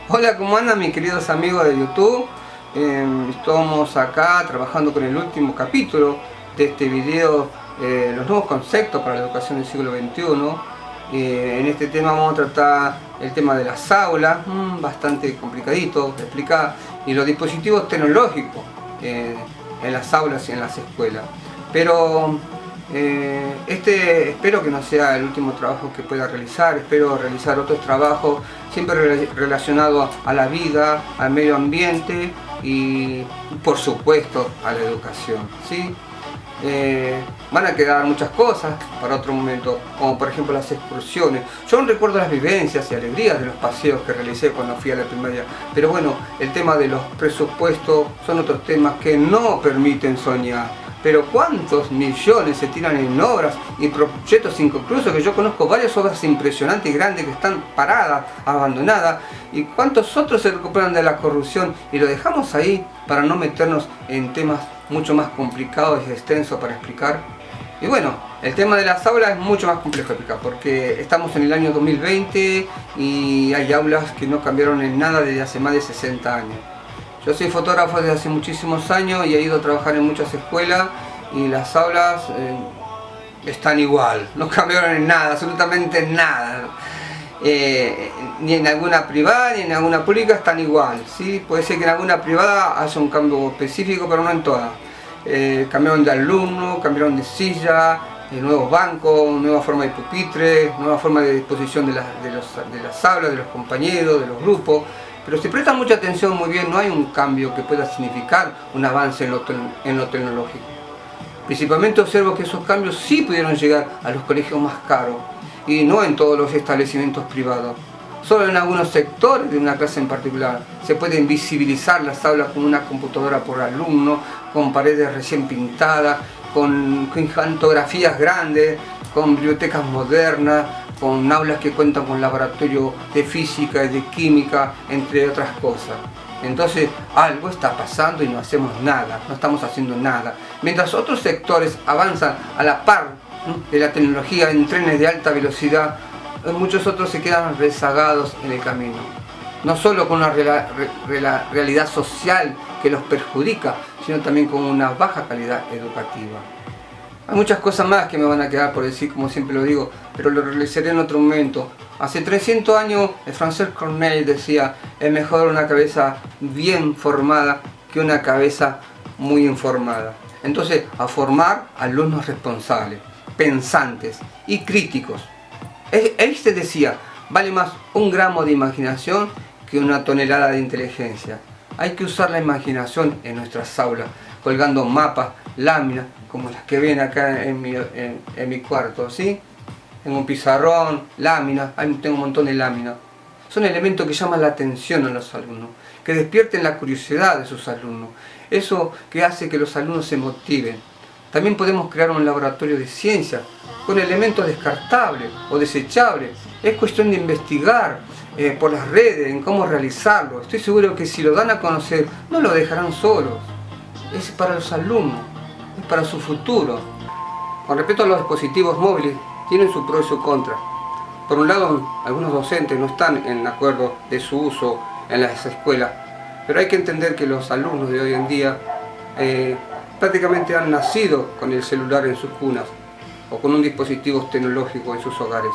Hola, ¿cómo andan mis queridos amigos de YouTube? Estamos acá trabajando con el último capítulo de este video, los nuevos conceptos para la educación del siglo XXI. En este tema vamos a tratar el tema de las aulas, bastante complicadito de explicar, y los dispositivos tecnológicos en las aulas y en las escuelas. Pero espero que no sea el último trabajo que pueda realizar. Espero realizar otros trabajos siempre relacionados a la vida, al medio ambiente y por supuesto a la educación, ¿sí? Van a quedar muchas cosas para otro momento, como por ejemplo las excursiones. Yo no recuerdo las vivencias y alegrías de los paseos que realicé cuando fui a la primaria, pero bueno, el tema de los presupuestos son otros temas que no permiten soñar. Pero cuántos millones se tiran en obras y proyectos inconclusos, que yo conozco varias obras impresionantes y grandes que están paradas, abandonadas, y cuántos otros se recuperan de la corrupción y lo dejamos ahí para no meternos en temas mucho más complicados y extensos para explicar. Y bueno, el tema de las aulas es mucho más complejo de explicar porque estamos en el año 2020 y hay aulas que no cambiaron en nada desde hace más de 60 años. Yo soy fotógrafo desde hace muchísimos años y he ido a trabajar en muchas escuelas y las aulas están igual, no cambiaron en nada, absolutamente en nada. Ni en alguna privada ni en alguna pública están igual, ¿sí? Puede ser que en alguna privada haya un cambio específico, pero no en todas. Cambiaron de alumno, cambiaron de silla, nuevos bancos, nueva forma de pupitre, nueva forma de disposición de las aulas, de los compañeros, de los grupos. Pero si prestan mucha atención, muy bien, no hay un cambio que pueda significar un avance en lo tecnológico. Principalmente observo que esos cambios sí pudieron llegar a los colegios más caros y no en todos los establecimientos privados. Solo en algunos sectores de una clase en particular se pueden visibilizar las aulas con una computadora por alumno, con paredes recién pintadas, con fotografías grandes, con bibliotecas modernas, con aulas que cuentan con laboratorio de física y de química, entre otras cosas. Entonces algo está pasando y no hacemos nada, no estamos haciendo nada. Mientras otros sectores avanzan a la par de la tecnología en trenes de alta velocidad, muchos otros se quedan rezagados en el camino. No solo con una realidad social que los perjudica, sino también con una baja calidad educativa. Hay muchas cosas más que me van a quedar por decir, como siempre lo digo, pero lo realizaré en otro momento. Hace 300 años, el Francés Corneille decía: es mejor una cabeza bien formada que una cabeza muy informada. Entonces, a formar alumnos responsables, pensantes y críticos. Él se decía: vale más un gramo de imaginación que una tonelada de inteligencia. Hay que usar la imaginación en nuestras aulas, colgando mapas, láminas, como las que ven acá en mi cuarto, ¿sí? Tengo un pizarrón, láminas, tengo un montón de láminas. Son elementos que llaman la atención a los alumnos, que despierten la curiosidad de sus alumnos. Eso que hace que los alumnos se motiven. También podemos crear un laboratorio de ciencia con elementos descartables o desechables. Es cuestión de investigar por las redes en cómo realizarlo. Estoy seguro que si lo dan a conocer, no lo dejarán solos. Es para los alumnos, es para su futuro. Con respecto a los dispositivos móviles, tienen su pro y su contra. Por un lado, algunos docentes no están en acuerdo de su uso en las escuelas, pero hay que entender que los alumnos de hoy en día prácticamente han nacido con el celular en sus cunas o con un dispositivo tecnológico en sus hogares.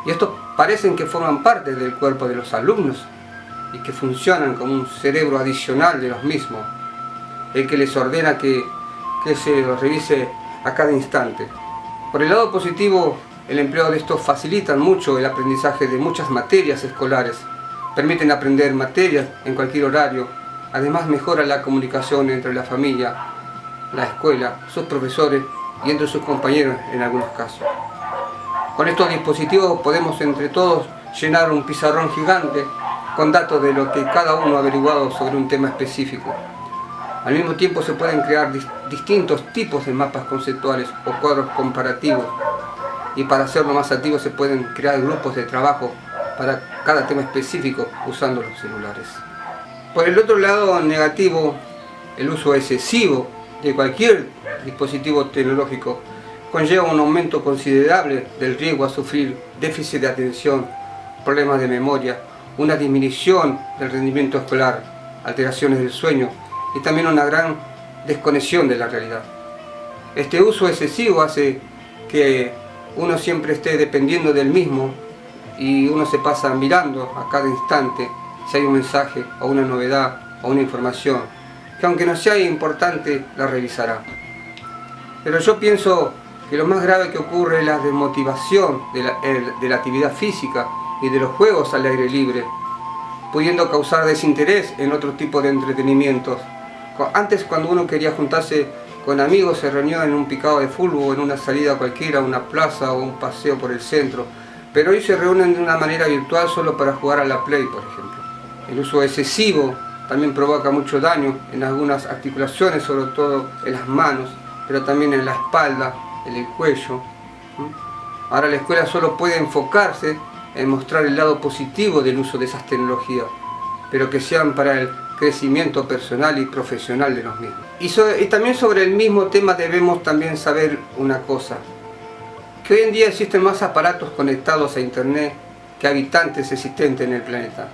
Y estos parecen que forman parte del cuerpo de los alumnos y que funcionan como un cerebro adicional de los mismos, el que les ordena que se los revise a cada instante. Por el lado positivo, el empleo de estos facilita mucho el aprendizaje de muchas materias escolares, permiten aprender materias en cualquier horario, además mejora la comunicación entre la familia, la escuela, sus profesores y entre sus compañeros en algunos casos. Con estos dispositivos podemos entre todos llenar un pizarrón gigante con datos de lo que cada uno ha averiguado sobre un tema específico. Al mismo tiempo se pueden crear distintos tipos de mapas conceptuales o cuadros comparativos, y para hacerlo más activo se pueden crear grupos de trabajo para cada tema específico usando los celulares. Por el otro lado negativo, el uso excesivo de cualquier dispositivo tecnológico conlleva un aumento considerable del riesgo a sufrir déficit de atención, problemas de memoria una disminución del rendimiento escolar, alteraciones del sueño y también una gran desconexión de la realidad. Este uso excesivo hace que uno siempre esté dependiendo del mismo y uno se pasa mirando a cada instante si hay un mensaje o una novedad o una información, que aunque no sea importante, la revisará. Pero yo pienso que lo más grave que ocurre es la desmotivación de la actividad física y de los juegos al aire libre, pudiendo causar desinterés en otro tipo de entretenimientos. Antes, cuando uno quería juntarse con amigos, se reunía en un picado de fútbol, en una salida cualquiera, una plaza o un paseo por el centro, pero hoy se reúnen de una manera virtual solo para jugar a la Play, por ejemplo. El uso excesivo también provoca mucho daño en algunas articulaciones, sobre todo en las manos, pero también en la espalda, en el cuello. Ahora la escuela solo puede enfocarse en mostrar el lado positivo del uso de esas tecnologías, pero que sean para el crecimiento personal y profesional de los mismos. Y también sobre el mismo tema debemos también saber una cosa, que hoy en día existen más aparatos conectados a internet que habitantes existentes en el planeta.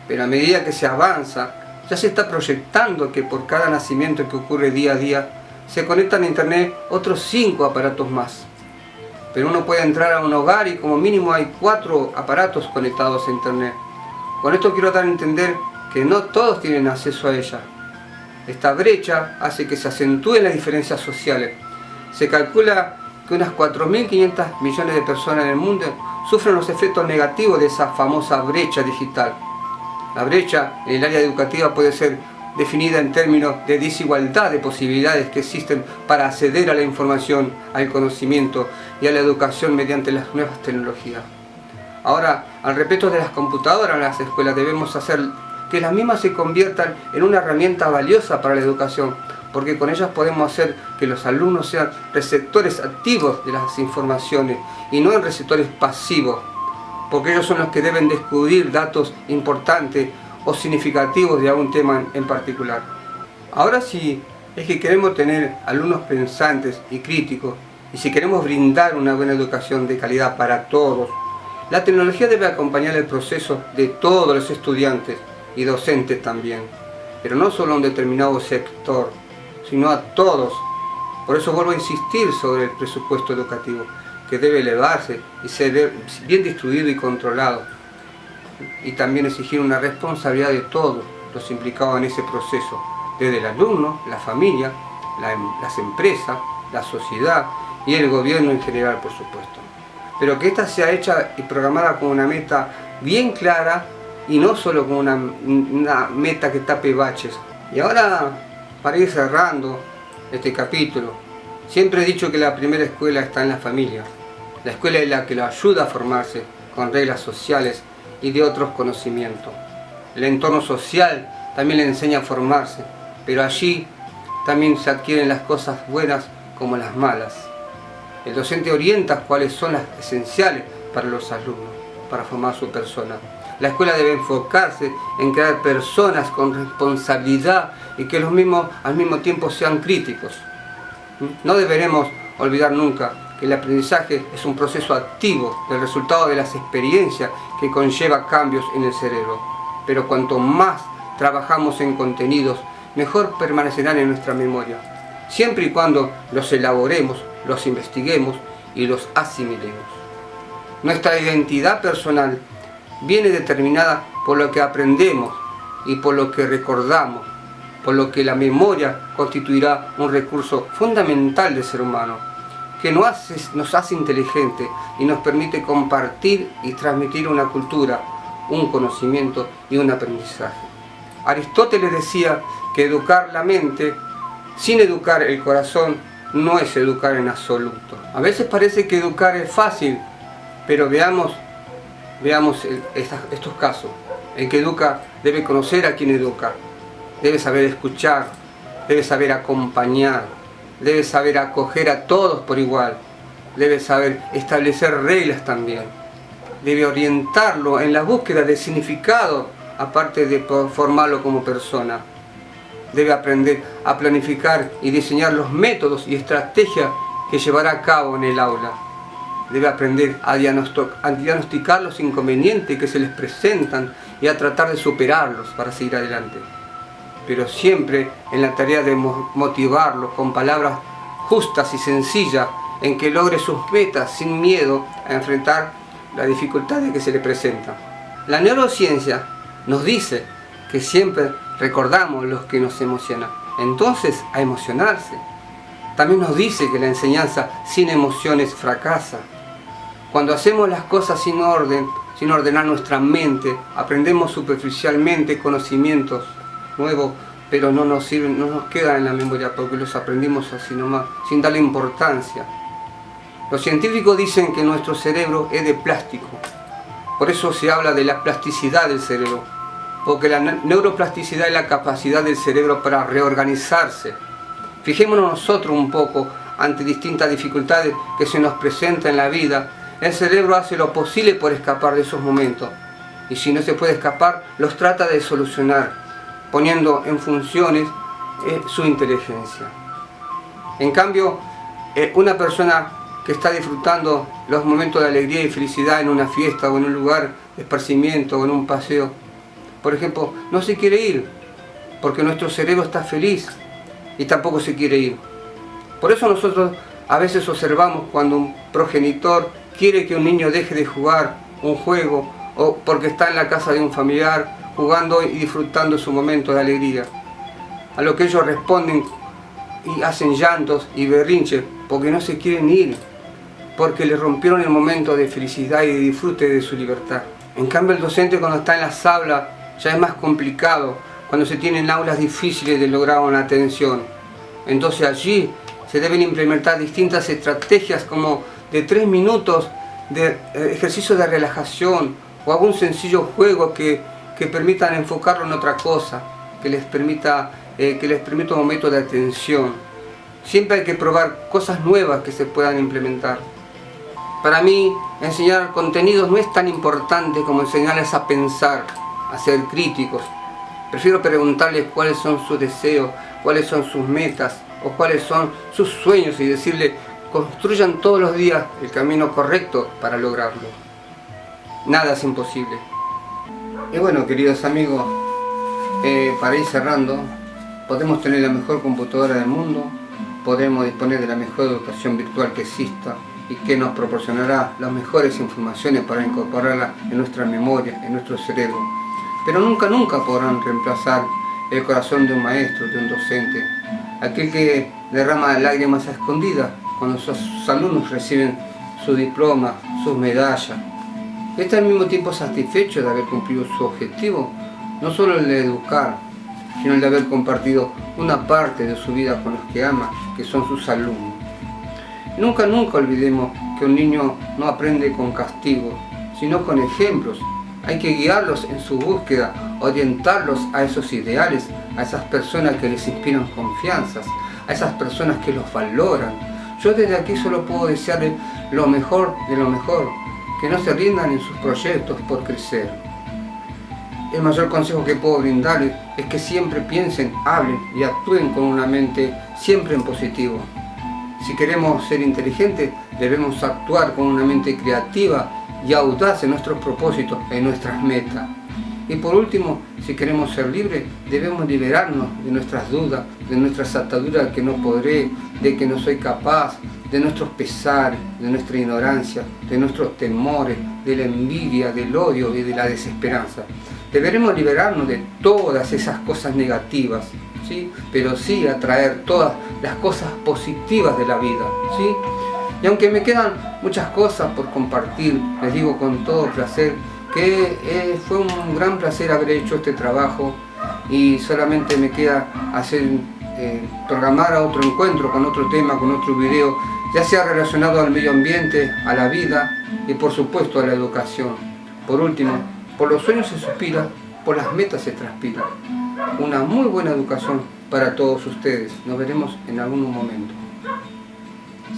Pero a medida que se avanza, ya se está proyectando que por cada nacimiento que ocurre día a día, se conectan a internet otros 5 aparatos más. Pero uno puede entrar a un hogar y como mínimo hay 4 aparatos conectados a internet. Con esto quiero dar a entender que no todos tienen acceso a ella. Esta brecha hace que se acentúen las diferencias sociales. Se calcula que unas 4.500 millones de personas en el mundo sufren los efectos negativos de esa famosa brecha digital. La brecha en el área educativa puede ser definida en términos de desigualdad de posibilidades que existen para acceder a la información, al conocimiento y a la educación mediante las nuevas tecnologías. Ahora, al respecto de las computadoras en las escuelas, debemos hacer que las mismas se conviertan en una herramienta valiosa para la educación, porque con ellas podemos hacer que los alumnos sean receptores activos de las informaciones y no en receptores pasivos, porque ellos son los que deben descubrir datos importantes o significativos de algún tema en particular. Ahora sí, es que queremos tener alumnos pensantes y críticos, y si queremos brindar una buena educación de calidad para todos, la tecnología debe acompañar el proceso de todos los estudiantes y docentes también, pero no solo a un determinado sector, sino a todos. Por eso vuelvo a insistir sobre el presupuesto educativo, que debe elevarse y ser bien distribuido y controlado, y también exigir una responsabilidad de todos los implicados en ese proceso, desde el alumno, la familia, las empresas, la sociedad y el gobierno en general, por supuesto. Pero que ésta sea hecha y programada con una meta bien clara y no solo con una meta que tape baches. Y ahora, para ir cerrando este capítulo, siempre he dicho que la primera escuela está en la familia. La escuela es la que lo ayuda a formarse con reglas sociales y de otros conocimientos. El entorno social también le enseña a formarse, pero allí también se adquieren las cosas buenas como las malas. El docente orienta cuáles son las esenciales para los alumnos, para formar su persona. La escuela debe enfocarse en crear personas con responsabilidad y que los mismos al mismo tiempo sean críticos. No deberemos olvidar nunca que el aprendizaje es un proceso activo del resultado de las experiencias que conlleva cambios en el cerebro. Pero cuanto más trabajamos en contenidos, mejor permanecerán en nuestra memoria, siempre y cuando los elaboremos, los investiguemos y los asimilemos. Nuestra identidad personal viene determinada por lo que aprendemos y por lo que recordamos, por lo que la memoria constituirá un recurso fundamental del ser humano, que nos hace inteligentes y nos permite compartir y transmitir una cultura, un conocimiento y un aprendizaje. Aristóteles decía que educar la mente sin educar el corazón no es educar en absoluto. A veces parece que educar es fácil, pero veamos estos casos. El que educa debe conocer a quien educa, debe saber escuchar, debe saber acompañar, debe saber acoger a todos por igual, debe saber establecer reglas también, debe orientarlo en la búsqueda de significado, aparte de formarlo como persona. Debe aprender a planificar y diseñar los métodos y estrategias que llevará a cabo en el aula. debe aprender a diagnosticar los inconvenientes que se les presentan y a tratar de superarlos para seguir adelante. Pero siempre en la tarea de motivarlo con palabras justas y sencillas en que logre sus metas sin miedo a enfrentar las dificultades que se le presentan. La neurociencia nos dice que siempre recordamos lo que nos emociona, entonces a emocionarse. También nos dice que la enseñanza sin emociones fracasa. Cuando hacemos las cosas sin orden, sin ordenar nuestra mente, aprendemos superficialmente conocimientos nuevos, pero no nos sirven, no nos quedan en la memoria porque los aprendimos así nomás, sin darle importancia. Los científicos dicen que nuestro cerebro es de plástico. Por eso se habla de la plasticidad del cerebro, porque la neuroplasticidad es la capacidad del cerebro para reorganizarse. Fijémonos nosotros un poco ante distintas dificultades que se nos presentan en la vida. El cerebro hace lo posible por escapar de esos momentos. Y si no se puede escapar, los trata de solucionar, poniendo en funciones su inteligencia. En cambio, una persona que está disfrutando los momentos de alegría y felicidad en una fiesta o en un lugar de esparcimiento o en un paseo, por ejemplo, no se quiere ir, porque nuestro cerebro está feliz y tampoco se quiere ir. Por eso nosotros a veces observamos cuando un progenitor quiere que un niño deje de jugar un juego o porque está en la casa de un familiar jugando y disfrutando su momento de alegría. A lo que ellos responden y hacen llantos y berrinches porque no se quieren ir, porque le rompieron el momento de felicidad y de disfrute de su libertad. En cambio, el docente cuando está en las aulas ya es más complicado, cuando se tienen aulas difíciles de lograr una atención. Entonces allí se deben implementar distintas estrategias como de 3 minutos de ejercicio de relajación o algún sencillo juego que permitan enfocarlo en otra cosa, que les permita un momento de atención. Siempre hay que probar cosas nuevas que se puedan implementar. Para mí, enseñar contenidos no es tan importante como enseñarles a pensar, a ser críticos. Prefiero preguntarles cuáles son sus deseos, cuáles son sus metas o cuáles son sus sueños y decirles, construyan todos los días el camino correcto para lograrlo. Nada es imposible. Y bueno, queridos amigos, para ir cerrando, podemos tener la mejor computadora del mundo, podemos disponer de la mejor educación virtual que exista y que nos proporcionará las mejores informaciones para incorporarlas en nuestra memoria, en nuestro cerebro. Pero nunca podrán reemplazar el corazón de un maestro, de un docente, aquel que derrama lágrimas a escondidas cuando sus alumnos reciben su diploma, sus medallas. Y está al mismo tiempo satisfecho de haber cumplido su objetivo, no solo el de educar, sino el de haber compartido una parte de su vida con los que ama, que son sus alumnos. Y nunca olvidemos que un niño no aprende con castigos, sino con ejemplos. Hay que guiarlos en su búsqueda, orientarlos a esos ideales, a esas personas que les inspiran confianzas, a esas personas que los valoran. Yo desde aquí solo puedo desearles lo mejor de lo mejor, que no se rindan en sus proyectos por crecer. El mayor consejo que puedo brindarles es que siempre piensen, hablen y actúen con una mente siempre en positivo. Si queremos ser inteligentes, debemos actuar con una mente creativa y audaz en nuestros propósitos, en nuestras metas. Y por último, si queremos ser libres, debemos liberarnos de nuestras dudas, de nuestras ataduras que no podré, de que no soy capaz, de nuestros pesares, de nuestra ignorancia, de nuestros temores, de la envidia, del odio y de la desesperanza. Deberemos liberarnos de todas esas cosas negativas, ¿sí? Pero sí atraer todas las cosas positivas de la vida, ¿sí? Y aunque me quedan muchas cosas por compartir, les digo con todo placer que fue un gran placer haber hecho este trabajo y solamente me queda programar a otro encuentro con otro tema, con otro video, ya sea relacionado al medio ambiente, a la vida y por supuesto a la educación. Por último, por los sueños se suspira, por las metas se transpira. Una muy buena educación para todos ustedes. Nos veremos en algún momento.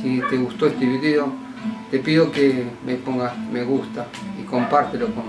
Si te gustó este video, te pido que me pongas me gusta y compártelo con